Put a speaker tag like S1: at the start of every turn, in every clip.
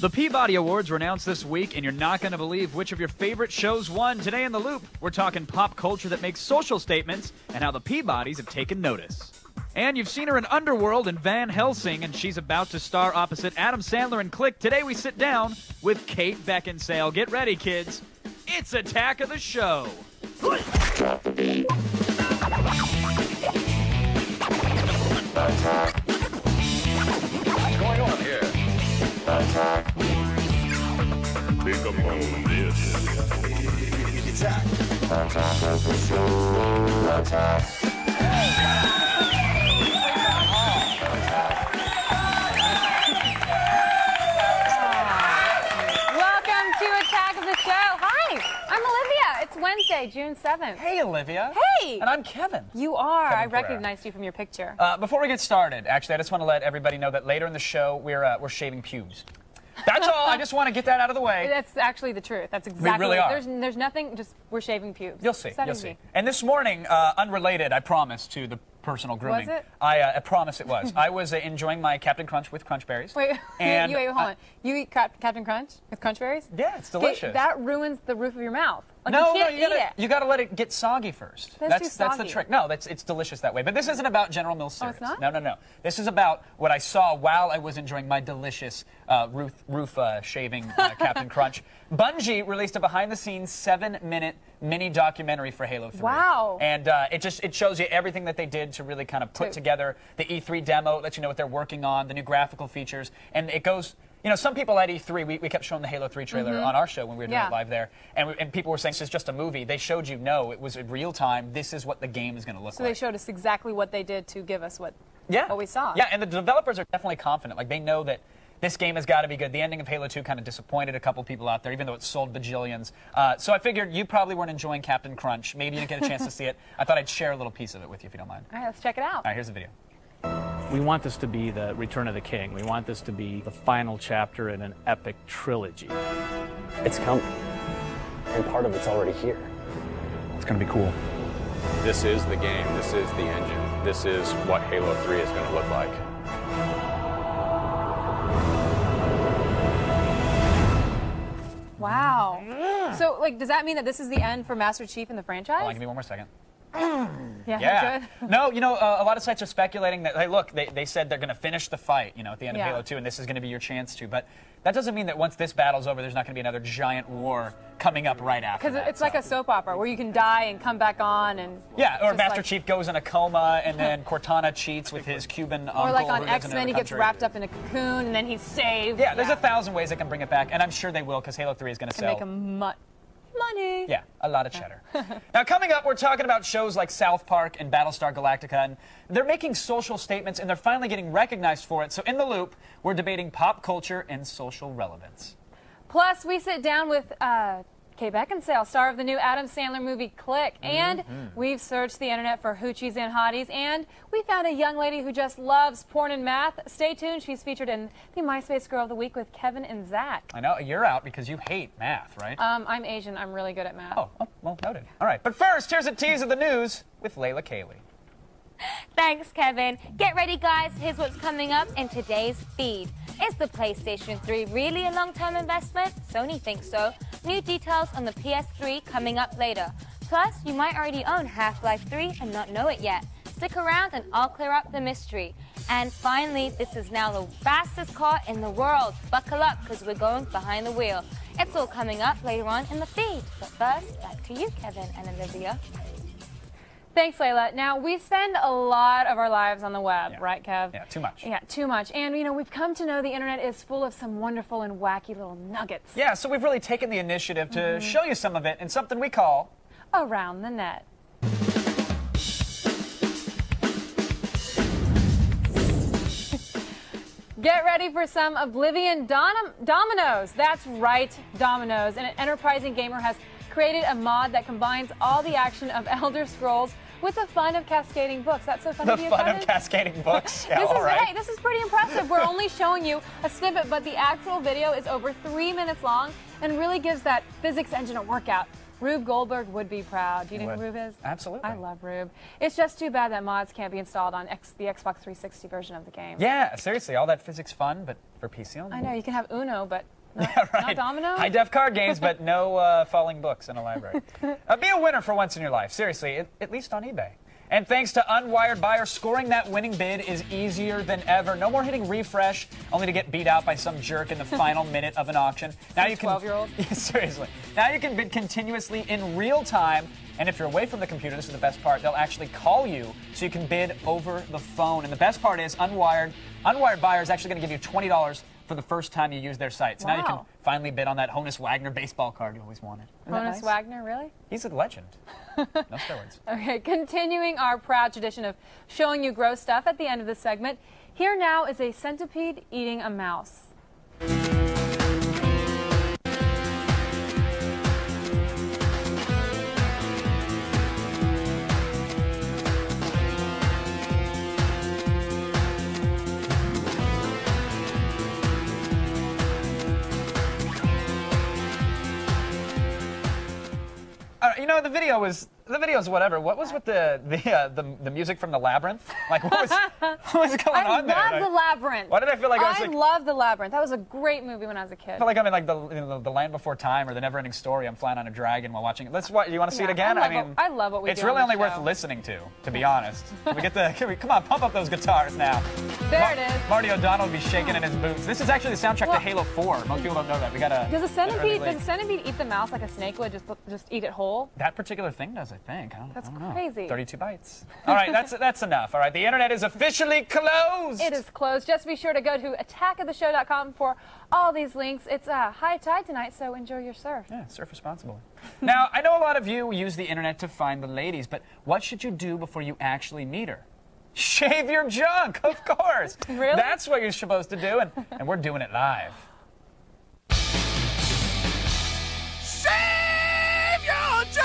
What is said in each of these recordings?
S1: The Peabody Awards were announced this week, and you're not going to believe which of your favorite shows won. Today in The Loop, we're talking pop culture that makes social statements and how the Peabodys have taken notice. And you've seen her in Underworld and Van Helsing, and she's about to star opposite Adam Sandler in Click. Today we sit down with Kate Beckinsale. Get ready, kids. It's Attack of the Show.
S2: What's going on here? Pick up on this. Attack. Attack of the Show. Attack.
S3: Welcome to Attack of the Show. Hi, I'm Olivia. It's Wednesday, June 7th.
S4: Hey, Olivia.
S3: Hey.
S4: And I'm Kevin.
S3: You are.
S4: Kevin
S3: I
S4: Pereira.
S3: recognized you from your picture.
S4: Before we get started, actually, I just want to let everybody know that later in the show, we're shaving pubes. That's all. I just want to get that out of the way.
S3: That's actually the truth. That's exactly.
S4: really are.
S3: There's nothing. Just we're shaving pubes.
S4: You'll see.
S3: It's that
S4: You'll
S3: easy.
S4: see. And this morning, unrelated, I promise, to the personal grooming.
S3: Was it?
S4: I promise it was. I was enjoying my Captain Crunch with Crunch Berries.
S3: Wait,
S4: And
S3: hold on. You eat Captain Crunch with Crunch Berries?
S4: Yeah, it's delicious.
S3: That ruins the roof of your mouth. Like,
S4: No,
S3: you can't eat it.
S4: you gotta let it get soggy first.
S3: That's too
S4: That's the
S3: soggy.
S4: trick. No, it's delicious that way. But this isn't about General Mills cereals.
S3: it's not?
S4: No. This is about what I saw while I was enjoying my delicious roof shaving Captain Crunch. Bungie released a behind-the-scenes 7-minute mini documentary for Halo 3.
S3: Wow.
S4: And it shows you everything that they did to really kind of put together the E3 demo. It lets you know what they're working on, the new graphical features, and it goes. You know, some people at E3, we kept showing the Halo 3 trailer on our show when we were doing it live there, and people were saying this is just a movie. They showed you, no, it was in real time. This is what the game is going to look
S3: So
S4: like.
S3: they showed us exactly what they did to give us what we saw.
S4: Yeah, and the developers are definitely confident. Like, they know that this game has got to be good. The ending of Halo 2 kind of disappointed a couple people out there, even though it sold bajillions. So I figured you probably weren't enjoying Captain Crunch. Maybe you didn't get a chance to see it. I thought I'd share a little piece of it with you, if you don't mind.
S3: All right, let's check it out.
S4: All right, here's the video.
S5: We want this to be the Return of the King. We want this to be the final chapter in an epic trilogy.
S6: It's coming. And part of it's already here.
S4: It's going to be cool.
S7: This is the game. This is the engine. This is what Halo 3 is going to look like.
S3: Wow. So, like, does that mean that this is the end for Master Chief in the franchise?
S4: Hold on, give me one more second.
S3: Yeah. Good.
S4: No, you know, a lot of sites are speculating that, hey, look, they said they're going to finish the fight, you know, at the end of Halo 2, and this is going to be your chance to. But that doesn't mean that once this battle's over, there's not going to be another giant war coming up right after that.
S3: Because it's like a soap opera where you can die and come back on, and
S4: yeah, or
S3: just
S4: Master
S3: like,
S4: Chief goes in a coma, and then Cortana cheats with his Cuban uncle.
S3: or like on
S4: who lives in
S3: X-Men, he
S4: another
S3: gets
S4: country.
S3: wrapped up in a cocoon and then he's saved.
S4: Yeah, there's 1,000 ways they can bring it back, and I'm sure they will, because Halo 3 is going to
S3: Can
S4: sell.
S3: make him money.
S4: Yeah, a lot of cheddar. Now, coming up, we're talking about shows like South Park and Battlestar Galactica, and they're making social statements, and they're finally getting recognized for it. So in The Loop, we're debating pop culture and social relevance.
S3: Plus, we sit down with Kate Beckinsale, star of the new Adam Sandler movie Click, and we've searched the internet for hoochies and hotties, and we found a young lady who just loves porn and math. Stay tuned. She's featured in the MySpace Girl of the Week with Kevin and Zach.
S4: I know, you're out because you hate math, right?
S3: I'm Asian. I'm really good at math.
S4: Oh, well, noted. All right, but first, here's a tease of the news with Layla Cayley.
S8: Thanks, Kevin. Get ready, guys. Here's what's coming up in today's feed. Is the PlayStation 3 really a long-term investment? Sony thinks so. New details on the PS3 coming up later. Plus, you might already own Half-Life 3 and not know it yet. Stick around and I'll clear up the mystery. And finally, this is now the fastest car in the world. Buckle up, because we're going behind the wheel. It's all coming up later on in the feed. But first, back to you, Kevin and Olivia.
S3: Thanks, Layla. Now, we spend a lot of our lives on the web, right, Kev?
S4: Yeah, too much.
S3: Yeah, too much. And, you know, we've come to know the internet is full of some wonderful and wacky little nuggets.
S4: Yeah, so we've really taken the initiative to show you some of it in something we call
S3: Around the Net. Get ready for some Oblivion Dominoes. That's right, Dominoes. And an enterprising gamer has created a mod that combines all the action of Elder Scrolls with the fun of cascading books. That's so fun
S4: the
S3: to be
S4: fun
S3: excited.
S4: of cascading books. Yeah,
S3: This
S4: all
S3: is
S4: right.
S3: Hey, this is pretty impressive. We're only showing you a snippet, but the actual video is over 3 minutes long and really gives that physics engine a workout. Rube Goldberg would be proud. Do you know
S4: Would.
S3: who Rube is?
S4: Absolutely.
S3: I love Rube. It's just too bad that mods can't be installed on the Xbox 360 version of the game.
S4: Yeah, seriously, all that physics fun, but for PC only.
S3: I know, you can have Uno, but not,
S4: Yeah, right.
S3: not Domino.
S4: High-def card games, but no falling books in a library. Be a winner for once in your life, seriously, at least on eBay. And thanks to Unwired Buyer, scoring that winning bid is easier than ever. No more hitting refresh, only to get beat out by some jerk in the final minute of an auction. Now you can
S3: 12-year-old.
S4: Yeah, seriously. Now you can bid continuously in real time. And if you're away from the computer, this is the best part, they'll actually call you so you can bid over the phone. And the best part is Unwired Buyer is actually going to give you $20 for the first time you use their site. So now you can
S3: Wow.
S4: finally bid on that Honus Wagner baseball card you always wanted. Isn't that
S3: Honus
S4: nice?
S3: Wagner, really?
S4: He's a legend. No steroids.
S3: Okay, continuing our proud tradition of showing you gross stuff at the end of the segment, here now is a centipede eating a mouse.
S4: You know, the video was whatever. What was with the music from the Labyrinth? Like, what was going on there?
S3: I love The Labyrinth.
S4: Why did I feel like I was like?
S3: love The Labyrinth. That was a great movie when I was a kid.
S4: I feel like I'm in like the Land Before Time or the Never-Ending Story. I'm flying on a dragon while watching it. You want to see it again?
S3: I love what we do.
S4: It's really
S3: on
S4: only
S3: the
S4: worth
S3: show.
S4: listening to be honest. Come on, pump up those guitars now.
S3: There it is.
S4: Marty O'Donnell will be shaking in his boots. This is actually the soundtrack to Halo 4. Most people don't know that. We gotta.
S3: Does a centipede eat the mouse like a snake would? Just eat it whole?
S4: That particular thing does, I think.
S3: That's
S4: I don't know.
S3: crazy.
S4: 32 bites. All right, that's enough. All right, the internet is officially closed.
S3: It is closed. Just be sure to go to attackoftheshow.com for all these links. It's high tide tonight, so enjoy your surf.
S4: Yeah, surf responsibly. Now, I know a lot of you use the internet to find the ladies, but what should you do before you actually meet her? Shave your junk, of course.
S3: Really?
S4: That's what you're supposed to do, and we're doing it live. Shave your junk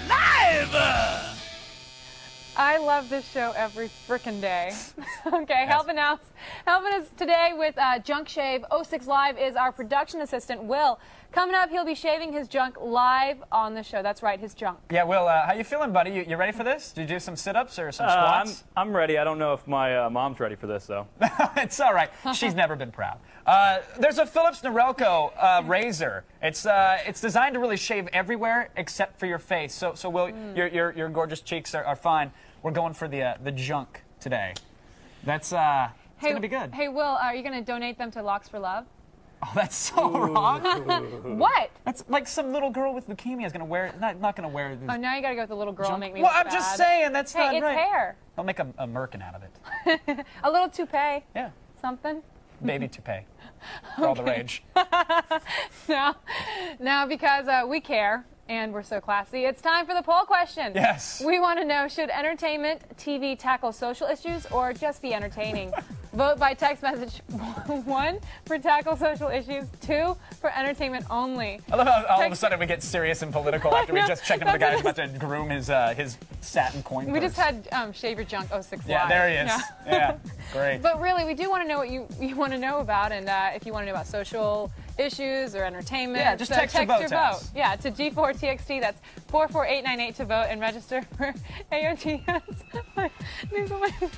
S4: live!
S3: I love this show every frickin' day. Okay, helping us today with Junk Shave 06 Live is our production assistant, Will. Coming up, he'll be shaving his junk live on the show. That's right, his junk.
S4: Yeah, Will, how you feeling, buddy? You ready for this? Did you do some sit-ups or some squats?
S9: I'm ready. I don't know if my mom's ready for this, though.
S4: It's all right. She's never been proud. There's a Philips Norelco razor. It's designed to really shave everywhere except for your face. So Will, your gorgeous cheeks are fine. We're going for the junk today. That's it's gonna be good.
S3: Hey, Will, are you gonna donate them to Locks for Love?
S4: Oh, that's so wrong.
S3: What?
S4: That's like some little girl with leukemia is gonna wear it. Not gonna wear this.
S3: Oh, now you gotta go with the little girl and make me
S4: Well,
S3: look
S4: I'm just
S3: bad.
S4: saying that's not
S3: Hey, it's
S4: right.
S3: hair.
S4: I'll make a merkin out of it.
S3: A little toupee.
S4: Yeah,
S3: Something.
S4: baby toupee. For all the rage.
S3: Now, because we care and we're so classy, it's time for the poll question.
S4: Yes.
S3: We want to know, should entertainment TV tackle social issues or just be entertaining? Vote by text message. 1 for tackle social issues, 2 for entertainment only.
S4: I love how all of a sudden we get serious and political after we
S3: No,
S4: just checked into the guy who's about to groom his satin coin
S3: We
S4: purse.
S3: just had Shave Your Junk 06
S4: Yeah,
S3: Live.
S4: there he is.
S3: Yeah.
S4: Yeah, great.
S3: But really, we do want to know what you want to know about, and if you want to know about social issues or entertainment,
S4: Yeah, just
S3: so
S4: text your vote to
S3: vote.
S4: us.
S3: Yeah, to G4TXT. That's 44898 to vote and register for AOTS.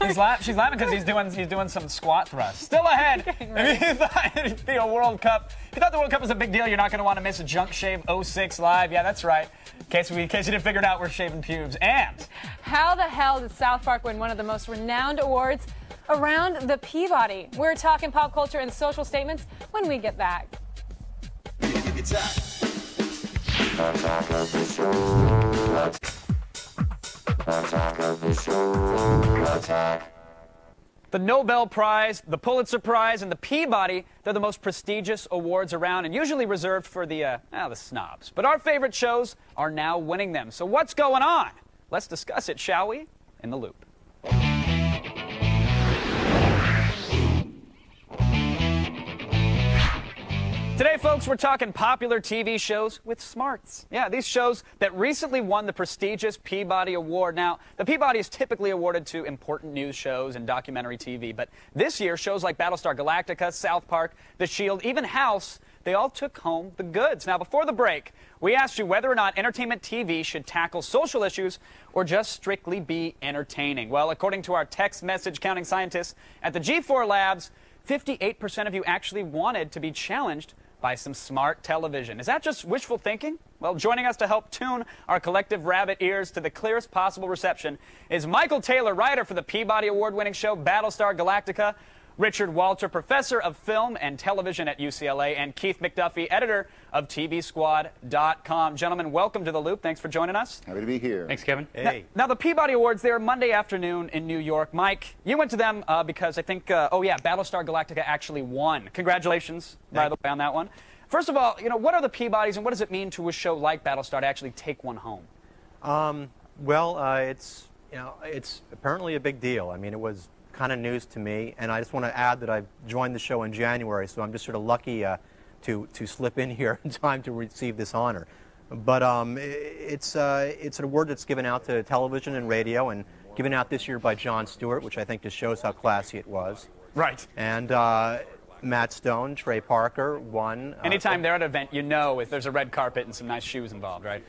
S4: She's laughing because he's doing some squat thrusts. Still ahead. If you thought it'd be a World Cup, if you thought the World Cup was a big deal, you're not going to want to miss a Junk Shave 06 Live. Yeah, that's right. In case you didn't figure it out, we're shaving pubes. And
S3: How the hell did South Park win one of the most renowned awards around the Peabody? We're talking pop culture and social statements when we get back.
S4: the Nobel Prize, the Pulitzer Prize, and the Peabody, they're the most prestigious awards around and usually reserved for the snobs. But our favorite shows are now winning them. So what's going on? Let's discuss it, shall we? In the Loop. Today, folks, we're talking popular TV shows with smarts. Yeah, these shows that recently won the prestigious Peabody Award. Now, the Peabody is typically awarded to important news shows and documentary TV, but this year, shows like Battlestar Galactica, South Park, The Shield, even House, they all took home the goods. Now, before the break, we asked you whether or not entertainment TV should tackle social issues or just strictly be entertaining. Well, according to our text message counting scientists at the G4 Labs, 58% of you actually wanted to be challenged by some smart television. Is that just wishful thinking? Well, joining us to help tune our collective rabbit ears to the clearest possible reception is Michael Taylor, writer for the Peabody Award-winning show Battlestar Galactica, Richard Walter, professor of film and television at UCLA, and Keith McDuffie, editor of TVSquad.com. Gentlemen, welcome to The Loop. Thanks for joining us.
S10: Happy to be here.
S9: Thanks, Kevin.
S10: Hey.
S4: Now, the Peabody Awards, they're Monday afternoon in New York. Mike, you went to them because I think, Battlestar Galactica actually won. Congratulations, by the way, on that one. First of all, what are the Peabodys and what does it mean to a show like Battlestar to actually take one home?
S11: It's apparently a big deal. I mean, it was kind of news to me, and I just want to add that I joined the show in January, so I'm just sort of lucky to slip in here in time to receive this honor. But it's an award that's given out to television and radio, and given out this year by Jon Stewart, which I think just shows how classy it was.
S4: Right.
S11: And Matt Stone, Trey Parker won.
S4: Anytime they're at an event, if there's a red carpet and some nice shoes involved, right?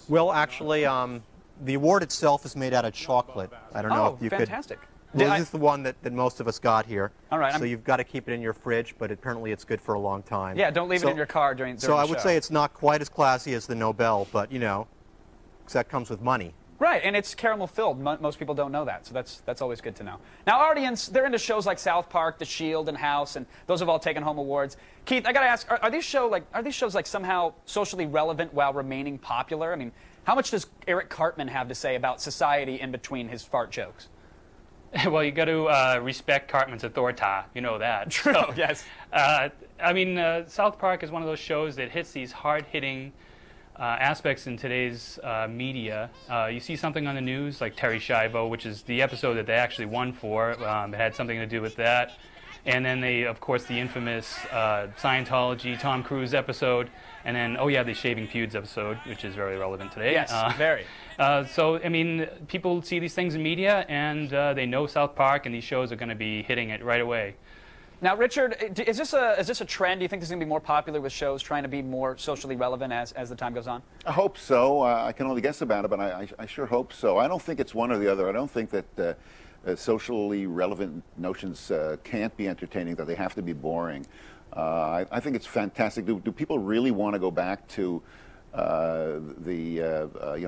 S11: Well, actually, the award itself is made out of chocolate. I don't know if you
S4: fantastic.
S11: could... Well, this is the one that most of us got here.
S4: All right.
S11: So you've got to keep it in your fridge, but apparently it's good for a long time.
S4: Yeah, don't leave it in your car during the show.
S11: So I would say it's not quite as classy as the Nobel, but, because that comes with money.
S4: Right, and it's caramel filled. Most people don't know that, so that's always good to know. Now, our audience, they're into shows like South Park, The Shield, and House, and those have all taken home awards. Keith, I got to ask, are these shows like somehow socially relevant while remaining popular? I mean, how much does Eric Cartman have to say about society in between his fart jokes?
S12: Well, you got to respect Cartman's authority. You know that.
S4: True. So, yes.
S12: South Park is one of those shows that hits these hard-hitting aspects in today's media. You see something on the news, like Terry Schiavo, which is the episode that they actually won for. It had something to do with that. And then of course, the infamous Scientology Tom Cruise episode. And then, the Shaving Pubes episode, which is very relevant today.
S4: Yes, very.
S12: People see these things in media, and they know South Park, and these shows are going to be hitting it right away.
S4: Now, Richard, is this a trend? Do you think this is going to be more popular with shows trying to be more socially relevant as the time goes on?
S10: I hope so. I can only guess about it, but I sure hope so. I don't think it's one or the other. I don't think that socially relevant notions can't be entertaining, that they have to be boring. I think it's fantastic. Do people really want to go back to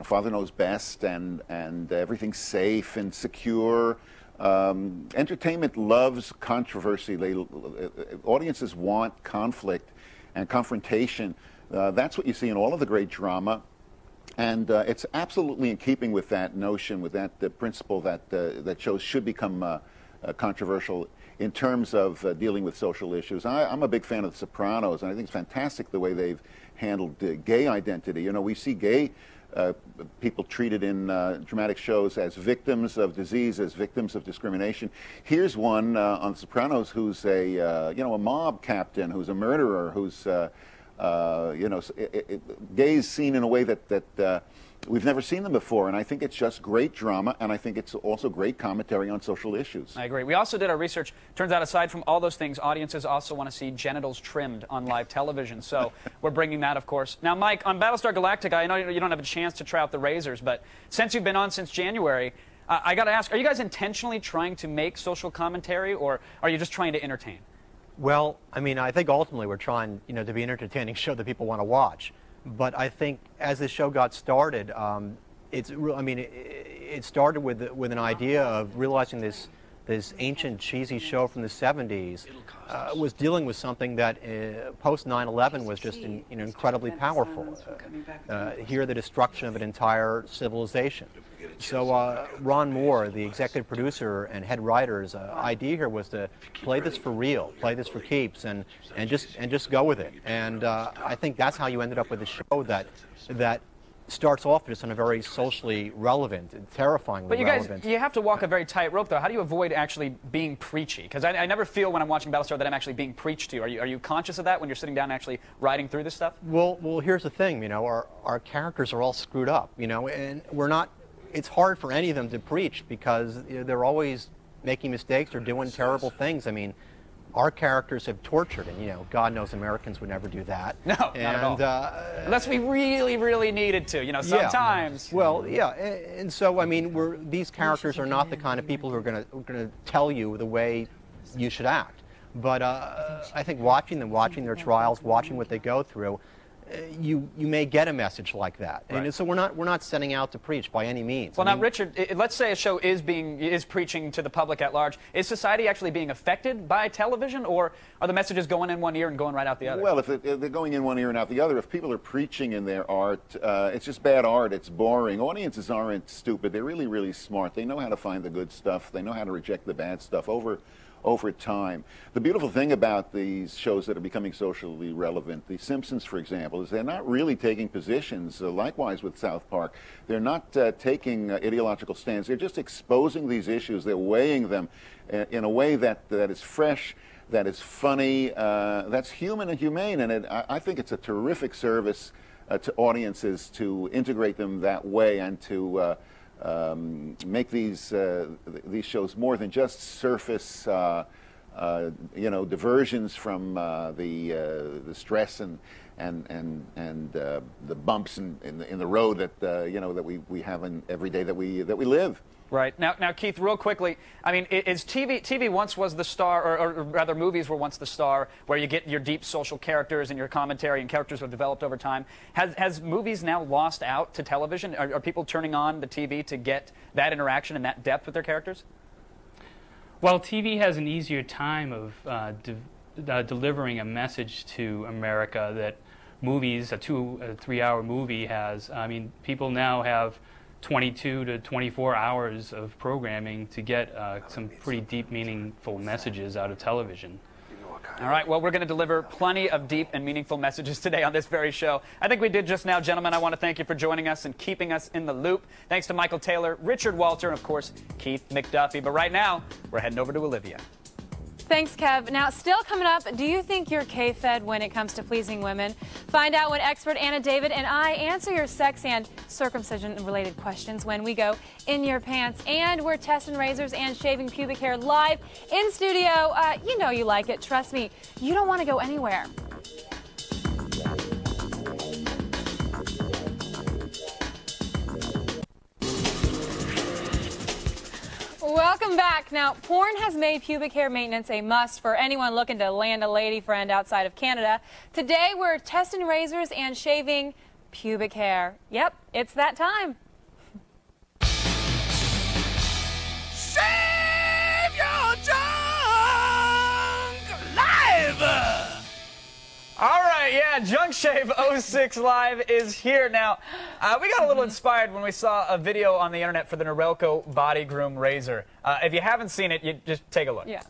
S10: Father Knows Best and everything's safe and secure? Entertainment loves controversy. Audiences want conflict and confrontation. That's what you see in all of the great drama. And it's absolutely in keeping with that notion, with that principle that shows should become controversial in terms of dealing with social issues. I'm a big fan of The Sopranos, and I think it's fantastic the way they've handled gay identity. We see gay people treated in dramatic shows as victims of disease, as victims of discrimination. Here's one on The Sopranos who's a mob captain, who's a murderer, who's gay is seen in a way that we've never seen them before, and I think it's just great drama, and I think it's also great commentary on social issues.
S4: I agree. We also did our research. Turns out, aside from all those things, audiences also want to see genitals trimmed on live television, so we're bringing that, of course. Now, Mike, on Battlestar Galactica, I know you don't have a chance to try out the razors, but since you've been on since January, I got to ask, are you guys intentionally trying to make social commentary, or are you just trying to entertain?
S11: Well, I think ultimately we're trying, to be an entertaining show that people want to watch. But I think as this show got started, it started with an idea of realizing this ancient cheesy show from the 70s was dealing with something that post 9/11 was just incredibly powerful. Here, the destruction of an entire civilization. So Ron Moore, the executive producer and head writer's idea here was to play this for real, play this for keeps, and just go with it. And I think that's how you ended up with a show that starts off just on a very socially relevant, terrifyingly relevant.
S4: But you guys, you have to walk a very tight rope, though. How do you avoid actually being preachy? Because I never feel when I'm watching Battlestar that I'm actually being preached to. Are you conscious of that when you're sitting down and actually writing through this stuff?
S11: Well, here's the thing. Our characters are all screwed up. And we're not. It's hard for any of them to preach because they're always making mistakes or doing terrible things. our characters have tortured, and God knows Americans would never do that.
S4: No, not at all. Unless we really, really needed to. Sometimes.
S11: Yeah. Well, yeah, and so I mean, these characters are not the kind of people who are going to tell you the way you should act. But I think watching them, watching their trials, watching what they go through, you may get a message like that.
S4: Right.
S11: And so we're not setting out to preach by any means.
S4: Well, now, Richard, let's say a show is preaching to the public at large. Is society actually being affected by television, or are the messages going in one ear and going right out the other?
S10: Well, if they're going in one ear and out the other, if people are preaching in their art, it's just bad art. It's boring. Audiences aren't stupid. They're really, really smart. They know how to find the good stuff. They know how to reject the bad stuff over time. The beautiful thing about these shows that are becoming socially relevant, The Simpsons, for example, is they're not really taking positions. Likewise with South Park, they're not taking ideological stands. They're just exposing these issues. They're weighing them in a way that is fresh, that is funny, that's human and humane. And I think it's a terrific service to audiences to integrate them that way and to make these shows more than just surface, diversions from the stress and the bumps in the road that we have every day that we live.
S4: Right. Now, Keith, real quickly, I mean, is TV once was the star, or rather movies were once the star, where you get your deep social characters and your commentary and characters have developed over time. Has movies now lost out to television? Are people turning on the TV to get that interaction and that depth with their characters?
S12: Well, TV has an easier time of delivering a message to America that movies, a 3-hour movie has. I mean, people now have 22 to 24 hours of programming to get some pretty deep, meaningful messages out of television.
S4: All right, well, we're going to deliver plenty of deep and meaningful messages today on this very show. I think we did just now. Gentlemen, I want to thank you for joining us and keeping us in the loop. Thanks to Michael Taylor, Richard Walter, and, of course, Keith McDuffie. But right now, we're heading over to Olivia.
S3: Thanks, Kev. Now, still coming up, do you think you're K-fed when it comes to pleasing women? Find out when expert Anna David and I answer your sex and circumcision-related questions when we go In Your Pants. And we're testing razors and shaving pubic hair live in studio. You know you like it. Trust me, you don't want to go anywhere. Welcome back. Now, porn has made pubic hair maintenance a must for anyone looking to land a lady friend outside of Canada. Today, we're testing razors and shaving pubic hair. Yep, it's that time.
S2: Shave your junk live!
S4: All right, yeah, Junk Shave 06 Live is here. Now, we got a little inspired when we saw a video on the internet for the Norelco Body Groom Razor. If you haven't seen it, you just take a look.
S3: Yeah.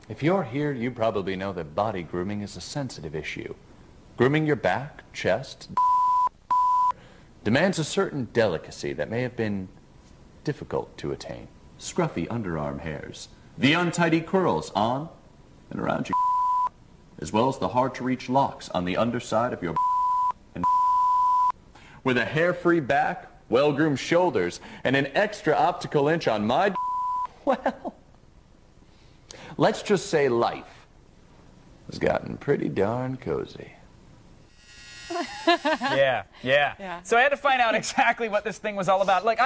S13: If you're here, you probably know that body grooming is a sensitive issue. Grooming your back, chest, demands a certain delicacy that may have been difficult to attain. Scruffy underarm hairs, the untidy curls on and around your as well as the hard-to-reach locks on the underside of your and with a hair-free back, well-groomed shoulders, and an extra optical inch on my well, let's just say life has gotten pretty darn cozy.
S4: Yeah. So I had to find out exactly what this thing was all about. Like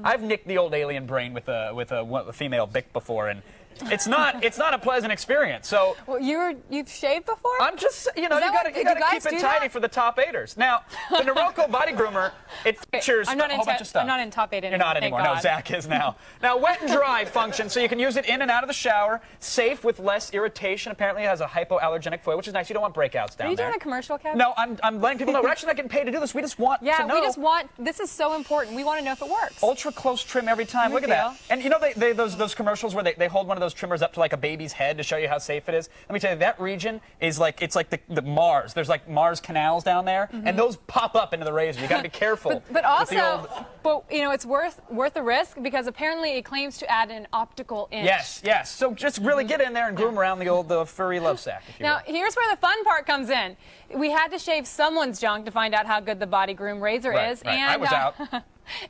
S4: I've nicked the old alien brain with a female Bic before, and it's not a pleasant experience. So
S3: well, you've shaved before?
S4: I'm just you gotta keep it tidy for the top 8ers. Now the Norelco Body Groomer, it features a whole bunch of stuff.
S3: I'm not in top 8 anymore.
S4: You're not anymore. No, Zach is now. Now wet and dry function, so you can use it in and out of the shower, safe with less irritation. Apparently it has a hypoallergenic foil, which is nice. You don't want breakouts down there.
S3: Are you doing a commercial, Kevin?
S4: No, I'm letting people know. We're actually not getting paid to do this. We just want to know.
S3: Yeah, we just want. This is so important. We want to know if it works.
S4: Ultra close trim every time. Look at that. And you know those commercials where they hold one of those trimmers up to like a baby's head to show you how safe it is. Let me tell you, that region is like it's like the Mars. There's like Mars canals down there, and those pop up into the razor. You got to be careful.
S3: but also, it's worth the risk because apparently it claims to add an optical inch.
S4: Yes. So just really get in there and groom around the furry love sack. If you
S3: now here's where the fun part comes in. We had to shave someone's junk to find out how good the Body Groom Razor is.
S4: Right. I was out.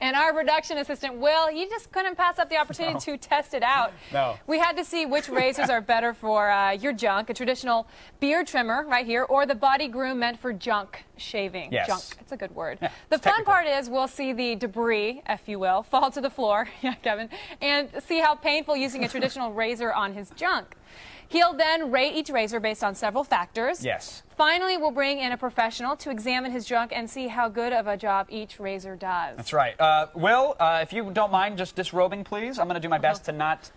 S3: And our production assistant, Will, he just couldn't pass up the opportunity to test it out.
S4: No.
S3: We had to see which razors are better for your junk, a traditional beard trimmer right here, or the body groom meant for junk shaving.
S4: Yes.
S3: Junk, it's a good word.
S4: Yeah,
S3: the fun
S4: technical.
S3: part is we'll see the debris, if you will, fall to the floor, yeah, Kevin, and see how painful using a traditional razor on his junk. He'll then rate each razor based on several factors.
S4: Yes.
S3: Finally, we'll bring in a professional to examine his junk and see how good of a job each razor does.
S4: That's right. Will, if you don't mind just disrobing, please. I'm going to do my best to not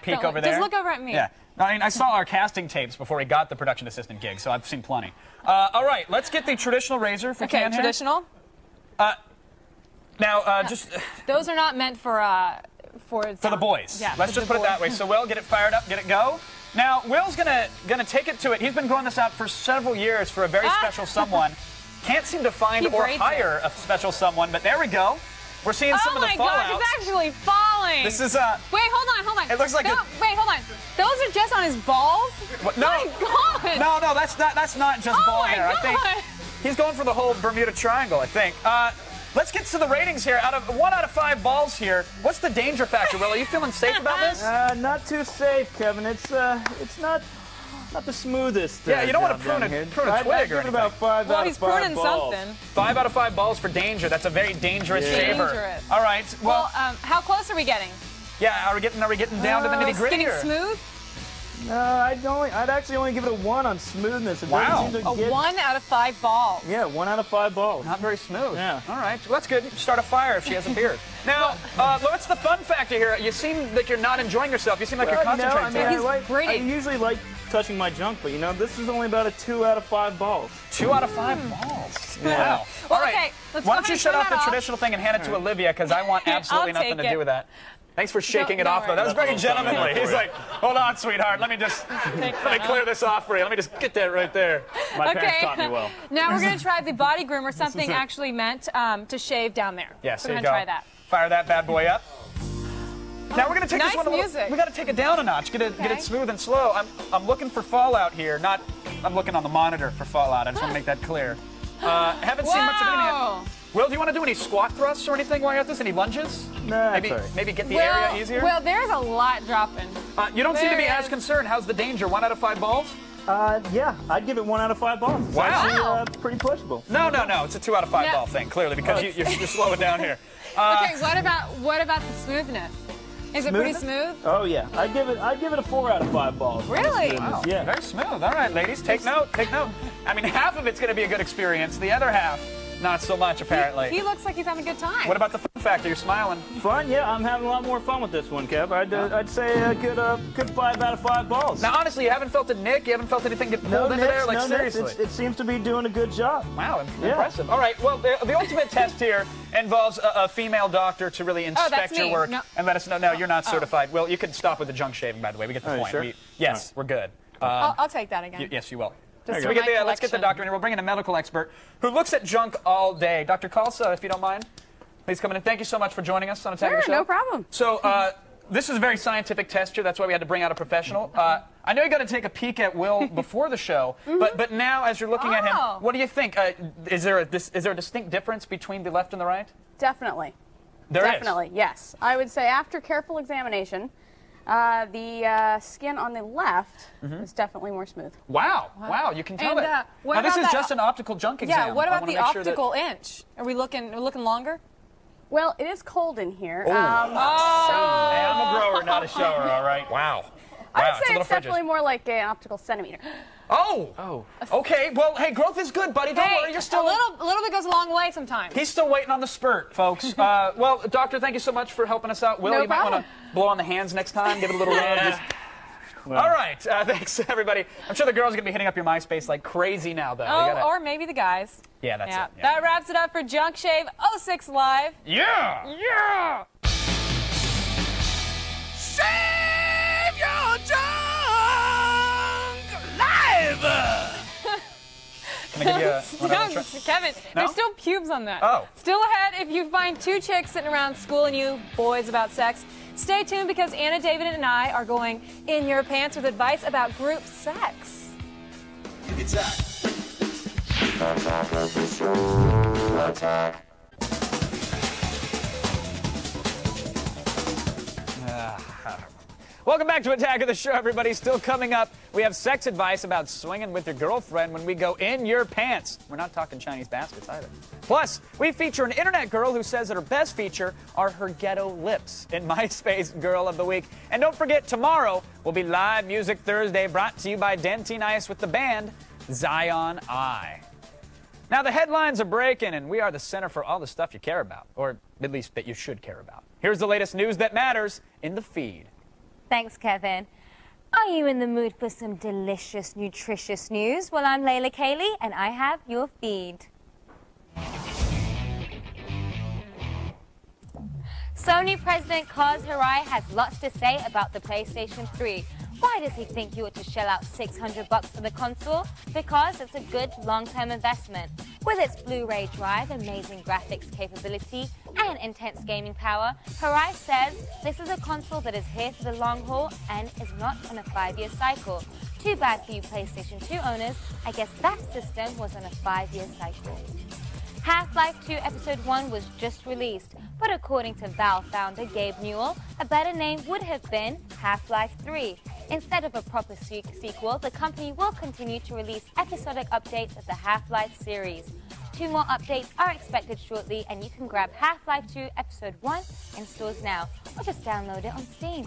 S4: peek over there.
S3: Just look over at me.
S4: Yeah. I mean, I saw our casting tapes before we got the production assistant gig, so I've seen plenty. All right, let's get the traditional razor for
S3: Okay,
S4: Can here.
S3: traditional.
S4: Just
S3: Those are not meant for
S4: the boys.
S3: Yeah,
S4: Let's
S3: for
S4: just
S3: the
S4: put it that
S3: boys.
S4: way. So, Will, get it fired up, get it go. Now, Will's gonna take it to it. He's been growing this out for several years for a very special someone. Can't seem to find
S3: He
S4: or
S3: braids
S4: hire a special someone, but there we go. We're seeing some of the
S3: Oh my
S4: fallout.
S3: God, it's actually falling.
S4: This is
S3: Wait, hold on.
S4: It looks like
S3: Wait, hold on. Those are just on his balls?
S4: What? No.
S3: My God.
S4: No, that's not just ball
S3: my
S4: hair. I think
S3: God.
S4: he's going for the whole Bermuda Triangle, I think. Let's get to the ratings here. Out of 1 out of 5 balls here, what's the danger factor, Will? Are you feeling safe about this?
S9: Not too safe, Kevin. It's not the smoothest.
S4: Yeah, you don't want to
S9: job
S4: prune
S9: down
S4: a
S9: here.
S4: twig or
S9: I'd give
S4: anything.
S9: it about 5
S3: Well,
S9: out
S3: he's
S9: of 5
S3: pruning
S9: balls.
S3: something.
S4: 5 out of 5 balls for danger. That's a very dangerous shaver.
S3: Dangerous.
S4: All right. Well,
S3: how close are we getting?
S4: yeah. Are we getting down to the nitty gritty?
S3: Getting smooth?
S9: No, I'd actually only give it a 1 on smoothness. It
S4: Wow.
S9: doesn't seem to
S3: A
S9: get...
S3: 1 out of 5 balls.
S9: Yeah, 1 out of 5 balls.
S4: Not very smooth.
S9: Yeah.
S4: All right. Well, that's good. Start a fire if she has a beard. Now, what's the fun factor here? You seem like you're not enjoying yourself. You seem like you're concentrating.
S9: I usually like touching my junk, but this is only about a 2 out of 5 balls.
S4: 2 out of 5 balls.
S9: Yeah.
S4: Wow.
S3: Well,
S4: All right.
S3: okay, let's
S4: Why
S3: go
S4: don't you
S3: ahead
S4: shut
S3: and
S4: off
S3: turn
S4: the
S3: that off.
S4: traditional thing and hand it to Olivia, because I want absolutely
S3: I'll
S4: nothing to
S3: take
S4: do with that. Thanks for shaking it
S3: Don't
S4: off, though. That was very
S9: worry.
S4: gentlemanly. He's like, hold on, sweetheart. Let me clear this off for you. Let me just get that right there.
S9: My parents taught me well.
S3: Now we're going to try the body groomer, something actually meant to shave down there.
S4: Yes,
S3: we're
S4: there
S3: going
S4: you
S3: to
S4: go.
S3: try that.
S4: Fire that bad boy up. Now we're gonna take
S3: Nice
S4: this one.
S3: music.
S4: We gotta take it down a notch. Get it smooth and slow. I'm looking for fallout here. I'm looking on the monitor for fallout. I just want to make that clear. Haven't seen much of
S3: Wow.
S4: anything. Will, do you want to do any squat thrusts or anything while you're at this? Any lunges?
S9: Nah,
S4: maybe
S9: that's all right.
S4: maybe get the area easier.
S3: Well, there's a lot dropping.
S4: You don't seem to be
S3: there
S4: as
S3: is.
S4: concerned. How's the danger? 1 out of 5 balls?
S9: Yeah, I'd give it 1 out of 5 balls. It's
S4: Wow.
S9: actually, pretty pushable.
S4: No. It's a 2 out of 5
S3: No.
S4: ball thing, clearly, because you're slowing down here.
S3: Okay, what about the smoothness? Is it pretty smooth?
S9: Oh yeah, I'd give it a 4 out of 5 balls.
S3: Really?
S4: Wow.
S9: Yeah.
S4: Very smooth. All right, ladies, take note. I mean, half of it's going to be a good experience. The other half, not so much, apparently.
S3: He looks like he's having a good time.
S4: What about the fun factor? You're smiling.
S9: Fun, yeah. I'm having a lot more fun with this one, Kev. I'd say a good 5 out of 5 balls.
S4: Now, honestly, you haven't felt a nick? You haven't felt anything get pulled into there? Like, seriously?
S9: It seems to be doing a good job.
S4: Wow, impressive. All right, well, the ultimate test here involves a female doctor to really
S3: that's
S4: inspect your
S3: me.
S4: work
S3: No.
S4: and let us know. No, you're not certified. Well, you can stop with the junk shaving, by the way. We get the
S9: Oh, you
S4: point.
S9: sure?
S4: Yes, we're good.
S3: I'll take that again.
S4: Yes, you will.
S3: Just
S4: So
S3: for my
S4: let's get the
S3: collection.
S4: doctor in here. We'll bring in a medical expert who looks at junk all day. Dr. Khalsa, if you don't mind, please come in. Thank you so much for joining us on Attack of the Show.
S14: no problem.
S4: So this is a very scientific test here. That's why we had to bring out a professional. I know you got to take a peek at Will before the show, but now as you're looking at him, what do you think? Is there a distinct difference between the left and the right?
S14: Definitely.
S4: There is.
S14: Definitely, yes. I would say after careful examination, the skin on the left is definitely more smooth.
S4: Wow, you can tell
S3: And,
S4: it.
S3: what
S4: Now, this
S3: about
S4: is
S3: that-
S4: just an optical junk exam.
S3: Yeah, what
S4: I
S3: about
S4: wanna
S3: the
S4: make sure that-
S3: optical inch? Are we looking longer?
S14: Well, it is cold in here.
S4: Hey, I'm a grower, not a shower, all right? Wow.
S14: I
S4: Wow,
S14: would
S4: it's a
S14: say
S4: little
S14: it's definitely
S4: frigid.
S14: more like an optical centimeter.
S4: Oh. Okay. Well, hey, growth is good, buddy. Don't worry. You're still
S3: a little bit goes a long way sometimes.
S4: He's still waiting on the spurt, folks. Well, doctor, thank you so much for helping us out. Will,
S3: No
S4: you might want
S3: problem.
S4: to blow on the hands next time, give it a little rub. Just... All right. Thanks, everybody. I'm sure the girls are going to be hitting up your MySpace like crazy now, though.
S3: Or maybe the guys.
S4: Yeah, that's it. Yeah.
S3: That wraps it up for Junk Shave 06 Live.
S4: Yeah!
S2: Save your junk live!
S4: Can I give you one other try?
S3: Kevin,
S4: No?
S3: there's still pubes on that.
S4: Oh.
S3: Still ahead if you find 2 chicks sitting around schooling you boys about sex. Stay tuned because Anna, David, and I are going in your pants with advice about group sex.
S1: Welcome back to Attack of the Show, everybody. Still coming up, we have sex advice about swinging with your girlfriend when we go in your pants. We're not talking Chinese baskets either. Plus, we feature an internet girl who says that her best feature are her ghetto lips in MySpace Girl of the Week. And don't forget, tomorrow will be Live Music Thursday, brought to you by Dentine Ice with the band Zion I. Now, the headlines are breaking, and we are the center for all the stuff you care about, or at least that you should care about. Here's the latest news that matters in the feed.
S8: Thanks, Kevin. Are you in the mood for some delicious, nutritious news? Well, I'm Layla Cayley, and I have your feed. Sony President Kaz Hirai has lots to say about the PlayStation 3. Why does he think you ought to shell out $600 for the console? Because it's a good long-term investment. With its Blu-ray drive, amazing graphics capability, and intense gaming power, Hirai says this is a console that is here for the long haul and is not on a 5-year cycle. Too bad for you PlayStation 2 owners. I guess that system was on a 5-year cycle. Half-Life 2 Episode 1 was just released, but according to Valve founder Gabe Newell, a better name would have been Half-Life 3. Instead of a proper sequel, the company will continue to release episodic updates of the Half-Life series. 2 more updates are expected shortly, and you can grab Half-Life 2 Episode 1 in stores now, or just download it on Steam.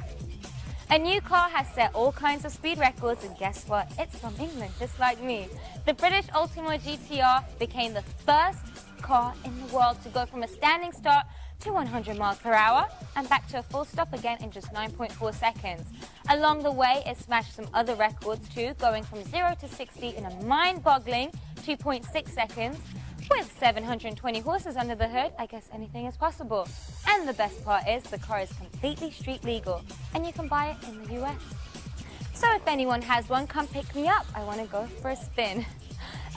S8: A new car has set all kinds of speed records, and guess what? It's from England, just like me. The British Ultima GTR became the first car in the world to go from a standing start to 100 miles per hour and back to a full stop again in just 9.4 seconds. Along the way, it smashed some other records too, going from 0 to 60 in a mind-boggling 2.6 seconds. With 720 horses under the hood, I guess anything is possible. And the best part is the car is completely street legal, and you can buy it in the US. So if anyone has one, come pick me up. I want to go for a spin.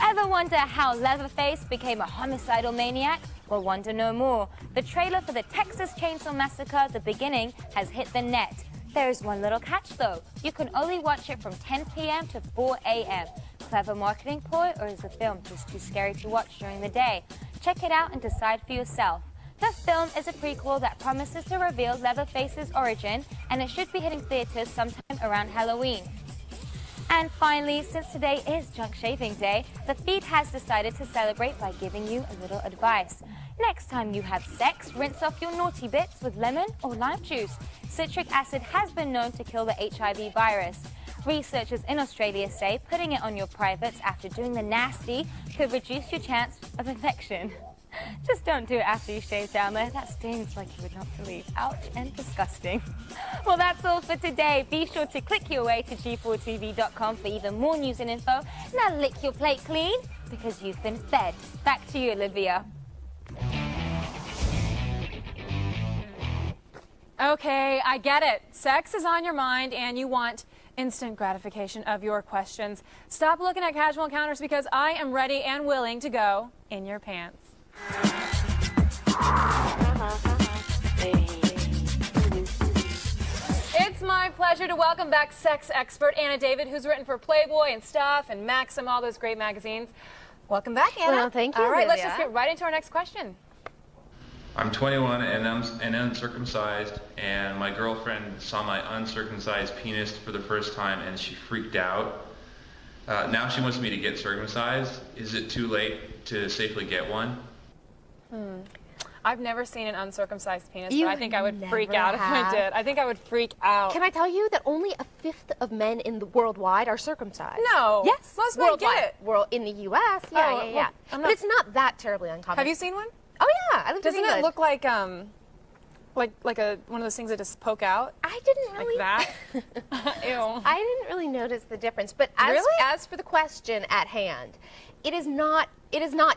S8: Ever wonder how Leatherface became a homicidal maniac? Well, wonder no more. The trailer for the Texas Chainsaw Massacre, The Beginning, has hit the net. There's one little catch, though. You can only watch it from 10 p.m. to 4 a.m. Clever marketing ploy, or is the film just too scary to watch during the day? Check it out and decide for yourself. The film is a prequel that promises to reveal Leatherface's origin, and it should be hitting theaters sometime around Halloween. And finally, since today is Junk Shaving Day, the feed has decided to celebrate by giving you a little advice. Next time you have sex, rinse off your naughty bits with lemon or lime juice. Citric acid has been known to kill the HIV virus. Researchers in Australia say putting it on your privates after doing the nasty could reduce your chance of infection. Just don't do it after you shave down there. That stings like you would not believe. Ouch and disgusting. Well, that's all for today. Be sure to click your way to G4TV.com for even more news and info. Now lick your plate clean because you've been fed. Back to you, Olivia.
S3: Okay, I get it. Sex is on your mind and you want instant gratification of your questions. Stop looking at casual encounters because I am ready and willing to go in your pants. It's my pleasure to welcome back sex expert Anna David, who's written for Playboy and Stuff and Maxim, all those great magazines. Welcome back, Anna.
S15: Well, thank you,
S3: All right, let's
S15: Olivia.
S3: just get right into our next question.
S16: I'm 21 and I'm uncircumcised, and my girlfriend saw my uncircumcised penis for the first time and she freaked out. Now she wants me to get circumcised. Is it too late to safely get one?
S3: I've never seen an uncircumcised penis,
S15: You
S3: but I think I would freak
S15: never
S3: out if I
S15: have?
S3: did. I think I would freak out.
S15: Can I tell you that only a fifth of men in the worldwide are circumcised?
S3: No.
S15: Yes.
S3: Most men
S15: worldwide.
S3: get it.
S15: Well, in the U.S.,
S3: Oh,
S15: yeah.
S3: well, I'm
S15: But
S3: not-
S15: it's not that terribly uncommon.
S3: Have you seen one?
S15: Oh yeah, I lived
S3: Doesn't
S15: in
S3: it
S15: England.
S3: look like a one of those things that just poke out?
S15: I didn't really.
S3: Like that? Ew.
S15: I didn't really notice the difference. But as for the question at hand, it is not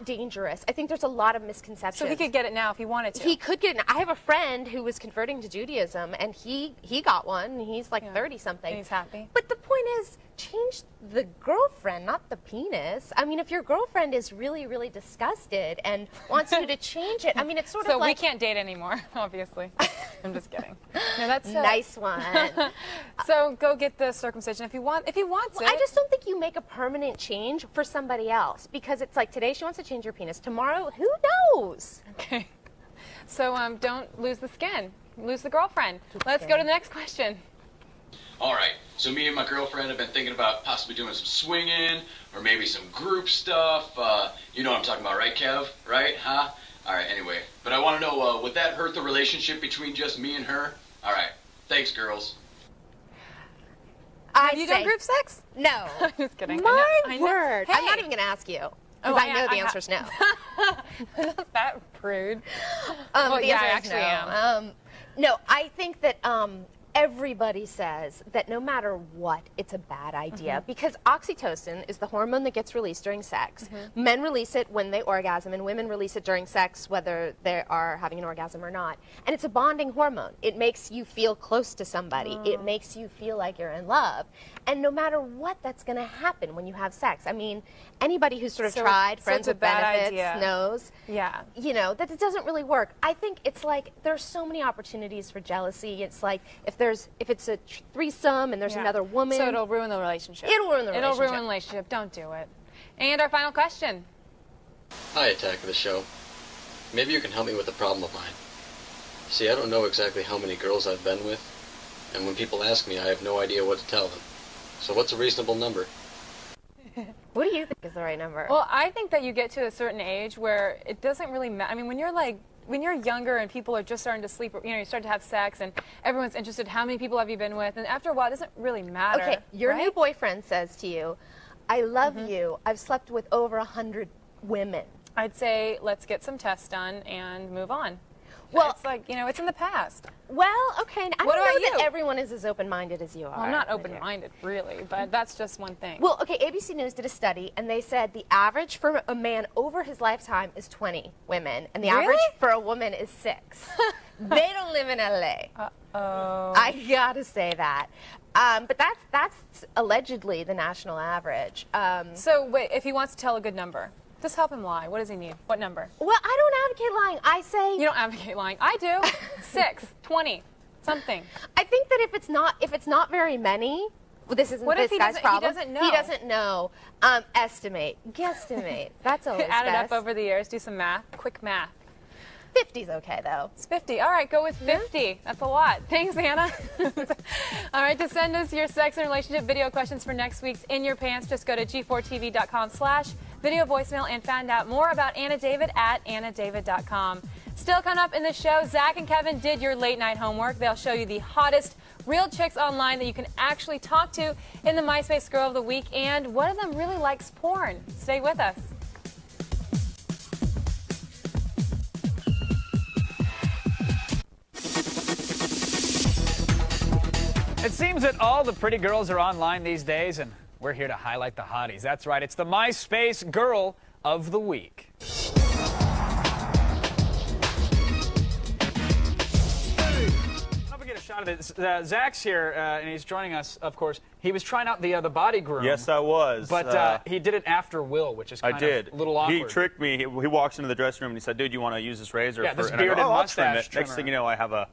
S15: dangerous. I think there's a lot of misconceptions.
S3: So he could get it now if he wanted to.
S15: He could get it. I have a friend who was converting to Judaism, and he got one. And he's like 30 something.
S3: And he's happy.
S15: But the point is, change the girlfriend, not the penis. I mean, if your girlfriend is really, really disgusted and wants you to change it, I mean, it's sort
S3: So
S15: of like.
S3: we can't date anymore, obviously. I'm just kidding. No, that's
S15: Nice one.
S3: So go get the circumcision if he wants it.
S15: I just don't think you make a permanent change for somebody else, because it's like today she wants to change her penis. Tomorrow, who knows?
S3: Okay. So don't lose the skin. Lose the girlfriend. Let's go to the next question.
S17: All right, so me and my girlfriend have been thinking about possibly doing some swinging or maybe some group stuff. You know what I'm talking about, right, Kev? Right? Huh? All right, anyway. But I want to know, would that hurt the relationship between just me and her? All right. Thanks, girls.
S3: Have you done group sex?
S15: No.
S3: I'm just kidding.
S15: My word.
S3: Hey.
S15: I'm not even going to ask you. Because I know the answer is no.
S3: Not that prude.
S15: The
S3: yeah, I
S15: answer is
S3: actually
S15: no.
S3: am.
S15: No, I think that everybody says that no matter what, it's a bad idea because oxytocin is the hormone that gets released during sex. Men release it when they orgasm, and women release it during sex, whether they are having an orgasm or not. And it's a bonding hormone. It makes you feel close to somebody. It makes you feel like you're in love. And no matter what, that's going to happen when you have sex. I mean, anybody who's sort of tried Friends with Benefits knows, you know, that it doesn't really work. I think it's like there's so many opportunities for jealousy. It's like if it's a threesome and there's another woman.
S3: So it'll ruin the relationship.
S15: It'll ruin the relationship.
S3: It'll ruin the relationship. Don't do it. And our final question.
S17: Hi, Attack of the Show. Maybe you can help me with a problem of mine. See, I don't know exactly how many girls I've been with, and when people ask me, I have no idea what to tell them. So what's a reasonable number?
S15: What do you think is the right number?
S3: Well, I think that you get to a certain age where it doesn't really matter. I mean, when you're younger and people are just starting to sleep, you know, you start to have sex and everyone's interested, how many people have you been with? And after a while, it doesn't really matter.
S15: Okay, your
S3: right?
S15: new boyfriend says to you, I love you. I've slept with over 100 women.
S3: I'd say let's get some tests done and move on.
S15: Well,
S3: it's like, you know, it's in the past.
S15: Well, okay. I
S3: What
S15: don't
S3: about
S15: know that
S3: you?
S15: everyone is as open-minded as you are.
S3: Well, I'm not open-minded, really, but that's just one thing.
S15: Well, okay, ABC News did a study, and they said the average for a man over his lifetime is 20 women, and the average for a woman is 6. They don't live in L.A.
S3: Uh-oh.
S15: I gotta say that. But that's allegedly the national average.
S3: So, wait, if he wants to tell a good number, just help him lie. What does he need? What number?
S15: Well, I don't advocate lying. I say...
S3: You don't advocate lying. I do. 6, 20, something.
S15: I think that if it's not very many, well, this isn't
S3: What
S15: this
S3: if he
S15: guy's
S3: doesn't- he
S15: problem.
S3: doesn't know?
S15: He doesn't know. Estimate. Guesstimate. That's always
S3: Add it
S15: best.
S3: up over the years. Do some math. Quick math.
S15: 50's okay, though.
S3: It's 50. All right, go with 50. That's a lot. Thanks, Anna. All right, to send us your sex and relationship video questions for next week's In Your Pants, just go to g4tv.com/video voicemail and find out more about Anna David at annadavid.com. Still coming up in the show, Zach and Kevin did your late night homework. They'll show you the hottest real chicks online that you can actually talk to in the MySpace Girl of the Week, and one of them really likes porn. Stay with us.
S1: It seems that all the pretty girls are online these days, and we're here to highlight the hotties. That's right, it's the MySpace Girl of the Week. Don't forget a shot of it. Zach's here, and he's joining us, of course. He was trying out the body groom.
S18: Yes, I was.
S1: But he did it after Will, which is kind of a little awkward.
S18: He tricked me. He walks into the dressing room and he said, "Dude, you want to use this razor?"
S1: Yeah,
S18: for
S1: this
S18: and I go,
S1: bearded
S18: "Oh, I'll trim
S1: mustache
S18: it." Next thing you know, I have a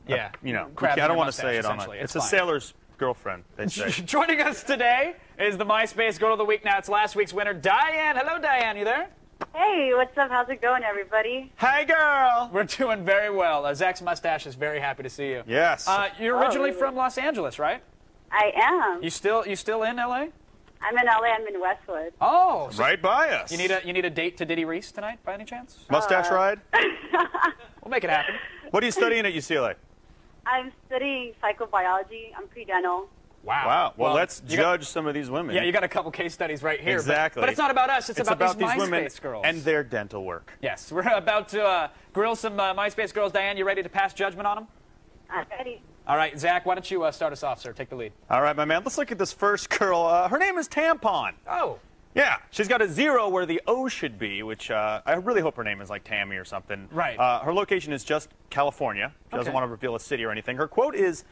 S1: Yeah,
S18: you know,
S1: crab in
S18: I don't
S1: your
S18: want to say
S1: mustache,
S18: it on it.
S1: essentially.
S18: It's
S1: It's
S18: a
S1: fine.
S18: sailor's girlfriend, they say.
S1: Joining us today is the MySpace Girl of the Week. Now, it's last week's winner, Diane. Hello, Diane. You there?
S19: Hey, what's up? How's it going, everybody?
S1: Hey, girl. We're doing very well. Zach's mustache is very happy to see you.
S18: Yes.
S1: You're originally from Los Angeles, right?
S19: I am.
S1: You still in LA?
S19: I'm in LA. I'm in Westwood.
S1: Oh, so
S18: right by us.
S1: You need a date to Diddy Reese tonight, by any chance?
S18: Mustache ride?
S1: We'll make it happen.
S18: What are you studying at UCLA?
S19: I'm studying psychobiology. I'm pre-dental.
S1: Wow.
S18: Well, let's judge some of these women.
S1: Yeah, you got a couple case studies right here.
S18: Exactly.
S1: But it's not about us. It's about these
S18: women
S1: MySpace girls.
S18: and their dental work.
S1: Yes, we're about to grill some MySpace girls. Diane, you ready to pass judgment on them?
S19: I'm ready.
S1: All right, Zach, why don't you start us off, sir? Take the lead.
S18: All right, my man. Let's look at this first girl. Her name is Tampon.
S1: Oh.
S18: Yeah, she's got a 0 where the O should be, which I really hope her name is like Tammy or something.
S1: Right.
S18: Her location is just California. She doesn't
S1: Okay.
S18: want to reveal a city or anything. Her quote is,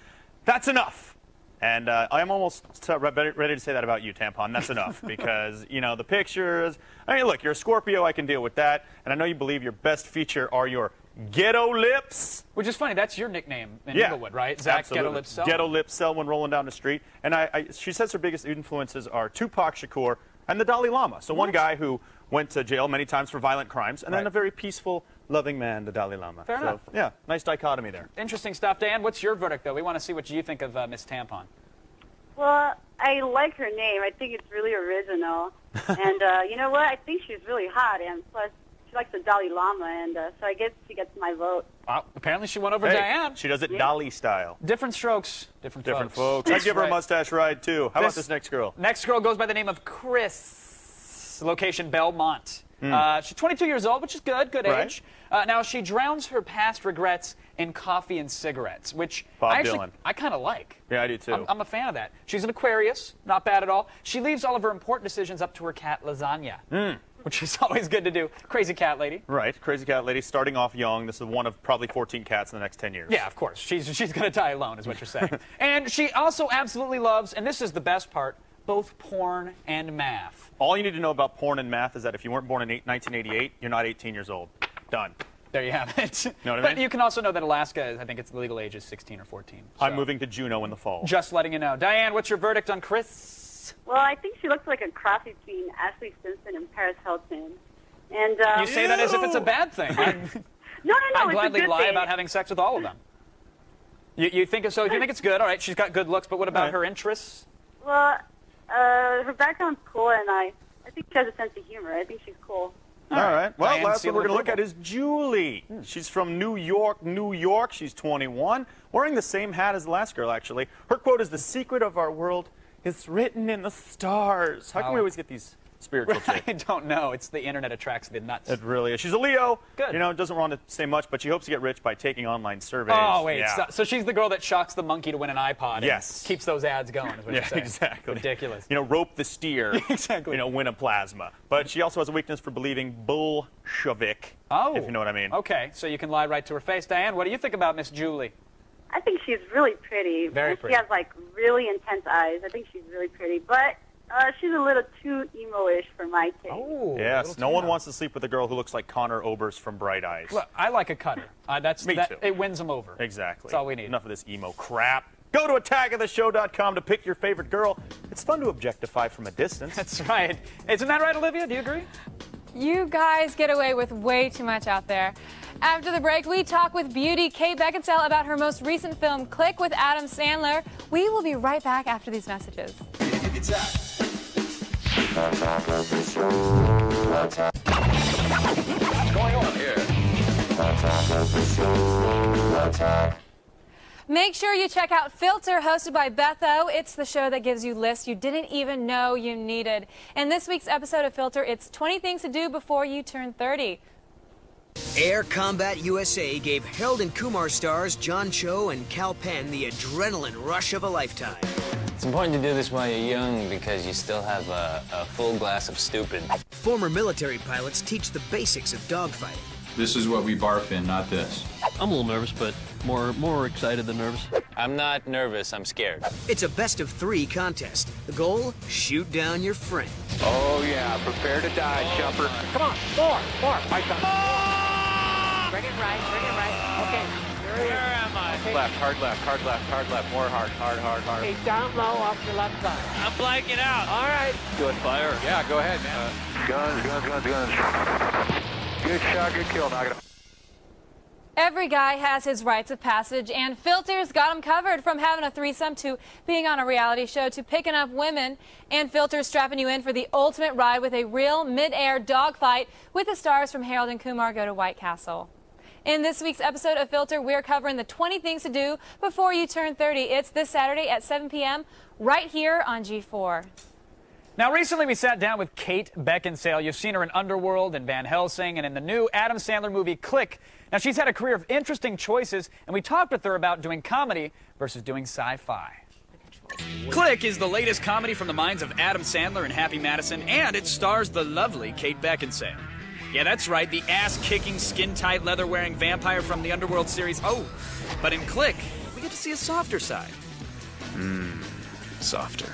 S18: "That's enough." And I'm almost ready to say that about you, Tampon. That's enough. Because, you know, the pictures. I mean, look, you're a Scorpio. I can deal with that. And I know you believe your best feature are your ghetto lips.
S1: Which is funny. That's your nickname in
S18: Yeah,
S1: Inglewood, right? Zach
S18: absolutely.
S1: Ghetto Lips Selwyn.
S18: Ghetto Lips Selwyn rolling down the street. And she says her biggest influences are Tupac Shakur and the Dalai Lama. So one guy who went to jail many times for violent crimes, and then a very peaceful loving man, the Dalai Lama.
S4: Fair enough.
S18: Yeah, nice dichotomy there.
S4: Interesting stuff. Dan, what's your verdict, though? We want to see what you think of Miss Tampon.
S19: Well, I like her name. I think it's really original. And you know what? I think she's really hot, and plus she likes the Dalai Lama, and so I guess she gets my vote.
S4: Wow, apparently she won over
S18: Hey,
S4: Diane.
S18: she does it Dali style.
S4: Different strokes, different
S18: folks. I'd give her a
S4: Right.
S18: mustache ride, too. How about this next girl?
S4: Next girl goes by the name of Chris. Location Belmont. She's 22 years old, which is good
S18: Right.
S4: age. Now, she drowns her past regrets in coffee and cigarettes, which
S18: Bob
S4: Dylan. I kind of like.
S18: Yeah, I do, too.
S4: I'm a fan of that. She's an Aquarius, not bad at all. She leaves all of her important decisions up to her cat, Lasagna, which is always good to do. Crazy cat lady.
S18: Right, crazy cat lady, starting off young. This is one of probably 14 cats in the next 10 years.
S4: Yeah, of course. She's going to die alone, is what you're saying. And she also absolutely loves, and this is the best part, both porn and math.
S18: All you need to know about porn and math is that if you weren't born in 1988, you're not 18 years old. Done.
S4: There you have it.
S18: Know what I
S4: But
S18: mean?
S4: you can also know that Alaska, I think its legal age is 16 or 14.
S18: I'm moving to Juneau in the fall.
S4: Just letting you know. Diane, what's your verdict on Chris?
S19: Well, I think she looks like a cross between Ashley Simpson and Paris Hilton. And
S4: You say that as if it's a bad thing.
S19: No,
S4: I'd
S19: it's
S4: gladly
S19: a good
S4: lie
S19: thing.
S4: about having sex with all of them. You think so? You think it's good? All right, she's got good looks, but what about her interests?
S19: Well, her background's cool, and I think she has a sense of humor. I think she's cool.
S18: All right. Well,
S4: Diane,
S18: last
S4: seal
S18: one we're
S4: of
S18: going to look
S4: approval.
S18: at is Julie. She's from New York, New York. She's 21, wearing the same hat as the last girl, actually. Her quote is, "The secret of our world is written in the stars." How come we always get these spiritual chicks?
S4: I don't know. It's the internet attracts the nuts.
S18: It really is. She's a Leo.
S4: Good.
S18: You know, doesn't want to say much, but she hopes to get rich by taking online surveys.
S4: Oh, wait.
S18: Yeah.
S4: So she's the girl that shocks the monkey to win an iPod.
S18: Yes.
S4: And keeps those ads going, is what you're
S18: Yeah,
S4: saying.
S18: exactly.
S4: Ridiculous.
S18: You know, rope the steer.
S4: Exactly.
S18: You know, win a plasma. But she also has a weakness for believing Bolshevik.
S4: Oh.
S18: If you know what I mean.
S4: Okay, so you can lie right to her face. Diane, what do you think about Miss Julie?
S19: I think she's really pretty.
S4: Very
S19: And
S4: pretty.
S19: She has, like, really intense eyes. I think she's really pretty. But she's a little too emo-ish for my taste.
S4: Oh.
S18: Yes, no one wants to sleep with a girl who looks like Connor Oberst from Bright Eyes.
S4: Look, I like a cutter.
S18: Me too.
S4: It wins them over.
S18: Exactly.
S4: That's all we need.
S18: Enough of this emo crap. Go to attackoftheshow.com to pick your favorite girl. It's fun to objectify from a distance.
S4: That's right. Isn't that right, Olivia? Do you agree?
S3: You guys get away with way too much out there. After the break, we talk with beauty Kate Beckinsale about her most recent film, Click with Adam Sandler. We will be right back after these messages.
S2: What's going on here?
S3: Make sure you check out Filter, hosted by Betho. It's the show that gives you lists you didn't even know you needed. In this week's episode of Filter, it's 20 things to do before you turn 30.
S20: Air Combat USA gave Harold and Kumar stars John Cho and Cal Penn the adrenaline rush of a lifetime.
S21: It's important to do this while you're young because you still have a full glass of stupid.
S20: Former military pilots teach the basics of dogfighting.
S22: This is what we barf in, not this.
S21: I'm a little nervous, but more excited than nervous. I'm not nervous, I'm scared.
S20: It's a best-of-3 contest. The goal? Shoot down your friend.
S21: Oh yeah, prepare to die, jumper.
S2: Come on, more, right down. Bring it right. Okay, where am I? Okay.
S21: Left, hard left, more hard.
S2: Okay, down low off your left side. I'm blanking out. All right.
S21: Good fire.
S22: Yeah, go ahead, man.
S21: Guns. Good shot, good kill. Knock it out.
S3: Every guy has his rites of passage, and Filter's got him covered, from having a threesome to being on a reality show to picking up women. And Filter's strapping you in for the ultimate ride with a real mid-air dogfight with the stars from Harold and Kumar Go to White Castle. In this week's episode of Filter, we're covering the 20 things to do before you turn 30. It's this Saturday at 7 p.m. right here on G4.
S4: Now, recently we sat down with Kate Beckinsale. You've seen her in Underworld and Van Helsing and in the new Adam Sandler movie Click. Now, she's had a career of interesting choices, and we talked with her about doing comedy versus doing sci-fi. Click is the latest comedy from the minds of Adam Sandler and Happy Madison, and it stars the lovely Kate Beckinsale. Yeah, that's right, the ass-kicking, skin-tight, leather-wearing vampire from the Underworld series. Oh, but in Click, we get to see a softer side. Softer.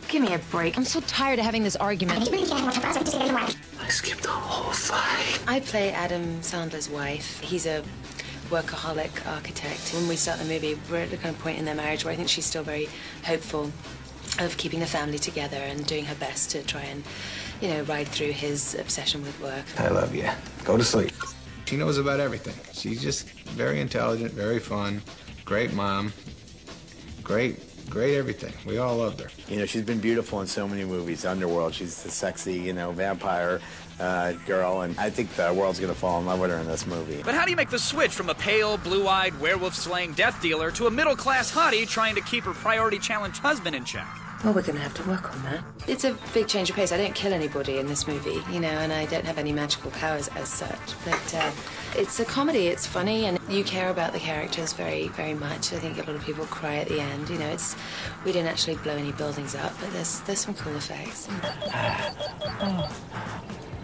S23: Give me a break. I'm so tired of having this argument.
S2: I skipped the whole fight.
S23: I play Adam Sandler's wife. He's a workaholic architect. When we start the movie, we're at the kind of point in their marriage where I think she's still very hopeful of keeping the family together and doing her best to try and, ride through his obsession with work.
S22: I love you. Go to sleep.
S5: She knows about everything. She's just very intelligent, very fun, great mom, great everything. We all loved her.
S6: You know, she's been beautiful in so many movies. Underworld, she's the sexy, you know, vampire girl, and I think the world's gonna fall in love with her in this movie.
S1: But how do you make the switch from a pale, blue-eyed, werewolf-slaying death dealer to a middle-class hottie trying to keep her priority-challenged husband in check?
S23: Well, we're going to have to work on that. It's a big change of pace. I don't kill anybody in this movie, you know, and I don't have any magical powers as such. But it's a comedy. It's funny, and you care about the characters very, very much. I think a lot of people cry at the end. You know, we didn't actually blow any buildings up, but there's some cool effects.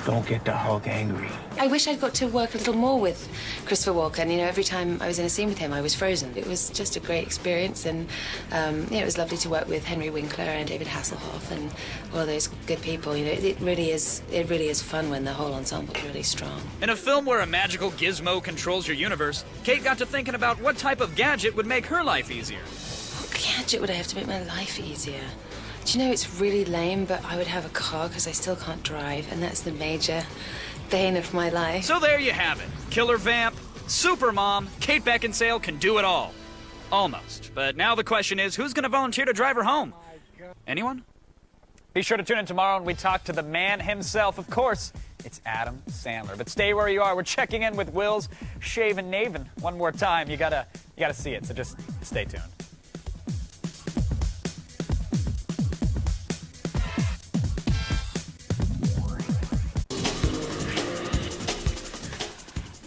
S5: Don't get the Hulk angry.
S23: I wish I'd got to work a little more with Christopher Walken. You know, every time I was in a scene with him, I was frozen. It was just a great experience, and it was lovely to work with Henry Winkler and David Hasselhoff and all those good people. You know, it really is fun when the whole ensemble is really strong.
S1: In a film where a magical gizmo controls your universe, Kate got to thinking about what type of gadget would make her life easier.
S23: What gadget would I have to make my life easier? Do you know, it's really lame, but I would have a car because I still can't drive, and that's the major bane of my life.
S1: So there you have it. Killer vamp, super mom, Kate Beckinsale can do it all. Almost. But now the question is, who's going to volunteer to drive her home? Anyone? Be sure to tune in tomorrow when we talk to the man himself. Of course, it's Adam Sandler. But stay where you are. We're checking in with Will's Shaven Naven one more time. You gotta see it, so just stay tuned.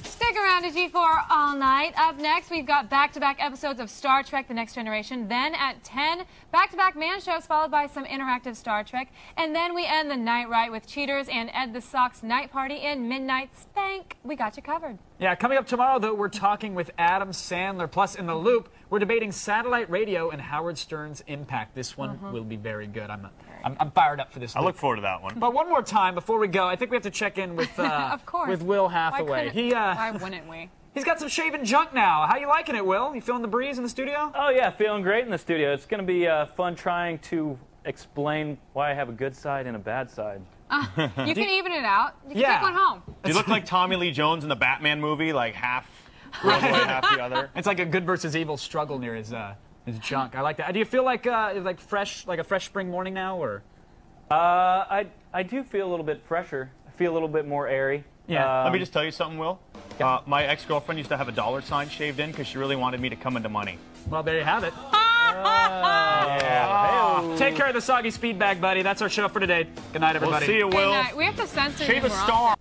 S3: Stick around to G4 all night. Up next, we've got back-to-back episodes of Star Trek The Next Generation. Then at 10, back-to-back man shows followed by some interactive Star Trek. And then we end the night right with Cheaters and Ed the Sock's Night Party in Midnight Spank. We got you covered.
S1: Yeah, coming up tomorrow, though, we're talking with Adam Sandler. Plus, in The Loop, we're debating satellite radio and Howard Stern's impact. This one will be very good. I'm fired up for this.
S18: I look forward to that one.
S1: But one more time before we go, I think we have to check in with
S3: of course.
S1: with Will Hathaway.
S3: Why wouldn't we?
S1: He's got some shaven junk now. How you liking it, Will? You feeling the breeze in the studio?
S9: Oh yeah, feeling great in the studio. It's going to be fun trying to explain why I have a good side and a bad side.
S3: You can even it out. You can take one home.
S18: Do you look like Tommy Lee Jones in the Batman movie, like half one way, half the other?
S1: It's like a good versus evil struggle near his junk. I like that. Do you feel like a fresh spring morning now, or?
S9: I do feel a little bit fresher. I feel a little bit more airy.
S18: Yeah. Let me just tell you something, Will. My ex-girlfriend used to have a $sign shaved in because she really wanted me to come into money.
S1: Well, there you have it. Take care of the soggy speed bag, buddy. That's our show for today. Good night, everybody.
S18: We'll see you, Will.
S3: Good night. We have to censor
S18: Shave
S3: you.
S18: a star.